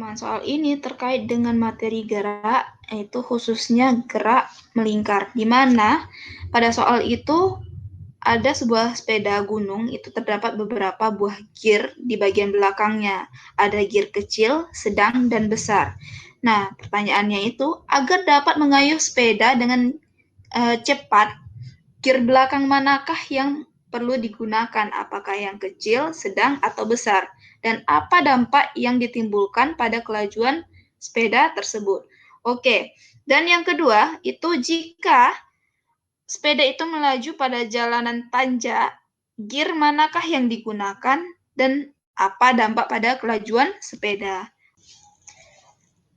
teman-teman, soal ini terkait dengan materi gerak, yaitu khususnya gerak melingkar, di mana pada soal itu ada sebuah sepeda gunung, itu terdapat beberapa buah gear di bagian belakangnya. Ada gear kecil, sedang, dan besar. Nah, pertanyaannya itu, agar dapat mengayuh sepeda dengan cepat, gear belakang manakah yang perlu digunakan? Apakah yang kecil, sedang, atau besar? Dan apa dampak yang ditimbulkan pada kelajuan sepeda tersebut? Oke, dan yang kedua, itu jika sepeda itu melaju pada jalanan tanjak, gear manakah yang digunakan dan apa dampak pada kelajuan sepeda?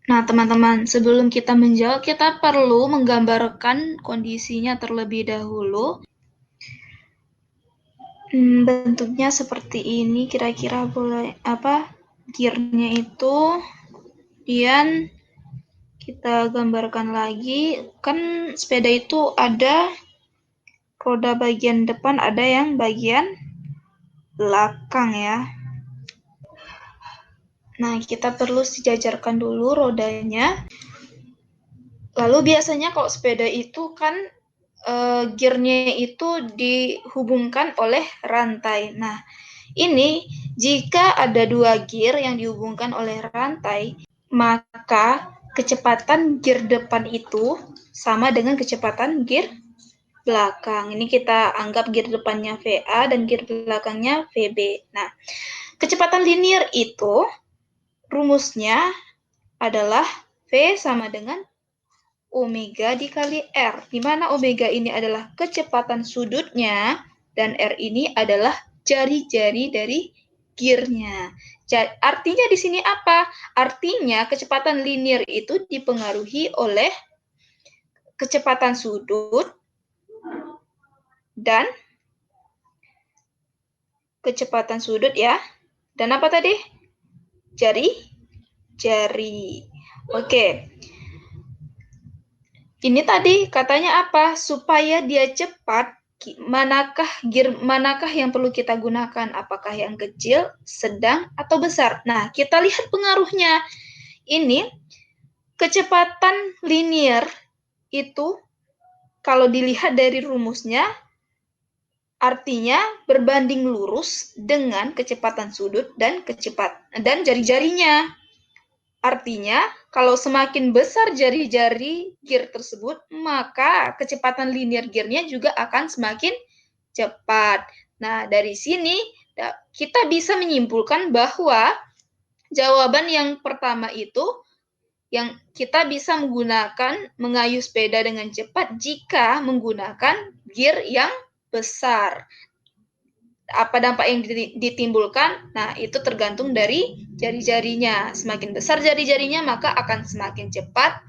Nah, teman-teman, sebelum kita menjawab, kita perlu menggambarkan kondisinya terlebih dahulu. Bentuknya seperti ini, kira-kira boleh gearnya itu. Kemudian kita gambarkan lagi, kan sepeda itu ada roda bagian depan, ada yang bagian belakang ya. Nah, kita perlu sejajarkan dulu rodanya. Lalu biasanya kalau sepeda itu kan gearnya itu dihubungkan oleh rantai. Nah, ini jika ada dua gear yang dihubungkan oleh rantai, maka kecepatan gear depan itu sama dengan kecepatan gear belakang. Ini kita anggap gear depannya VA dan gear belakangnya VB. Nah, kecepatan linear itu rumusnya adalah V sama dengan omega dikali R, di mana omega ini adalah kecepatan sudutnya dan R ini adalah jari-jari dari gearnya. Artinya di sini apa? Artinya kecepatan linear itu dipengaruhi oleh kecepatan sudut dan kecepatan sudut ya. Dan apa tadi? Jari. Oke. Ini tadi katanya apa? Supaya dia cepat, manakah yang perlu kita gunakan? Apakah yang kecil, sedang, atau besar? Nah, kita lihat pengaruhnya. Ini kecepatan linear itu kalau dilihat dari rumusnya artinya berbanding lurus dengan kecepatan sudut dan jari-jarinya. Artinya, kalau semakin besar jari-jari gear tersebut, maka kecepatan linear gear-nya juga akan semakin cepat. Nah, dari sini kita bisa menyimpulkan bahwa jawaban yang pertama itu yang kita bisa mengayuh sepeda dengan cepat jika menggunakan gear yang besar. Apa dampak yang ditimbulkan? Nah, itu tergantung dari jari-jarinya. Semakin besar jari-jarinya, maka akan semakin cepat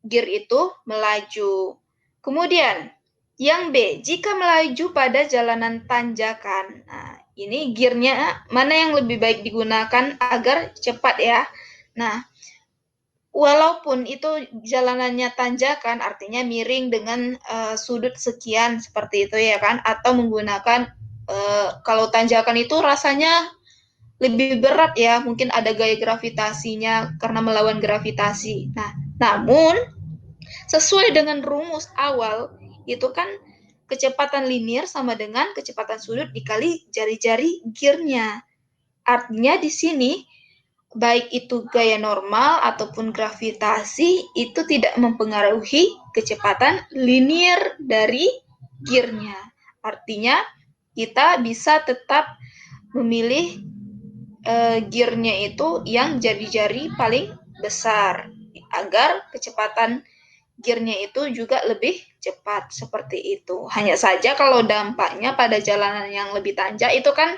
gear itu melaju. Kemudian, yang B, jika melaju pada jalanan tanjakan. Nah, ini gearnya mana yang lebih baik digunakan agar cepat ya. Nah, walaupun itu jalanannya tanjakan, artinya miring dengan sudut sekian seperti itu ya kan, atau menggunakan kalau tanjakan itu rasanya lebih berat ya, mungkin ada gaya gravitasinya karena melawan gravitasi. Nah, namun sesuai dengan rumus awal itu kan kecepatan linear sama dengan kecepatan sudut dikali jari-jari gearnya. Artinya di sini baik itu gaya normal ataupun gravitasi itu tidak mempengaruhi kecepatan linear dari gearnya. Artinya kita bisa tetap memilih gearnya itu yang jari-jari paling besar agar kecepatan gearnya itu juga lebih cepat seperti itu. Hanya saja kalau dampaknya pada jalanan yang lebih tanjak itu kan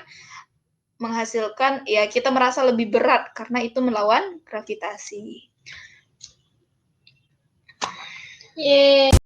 menghasilkan ya kita merasa lebih berat karena itu melawan gravitasi. Yeay.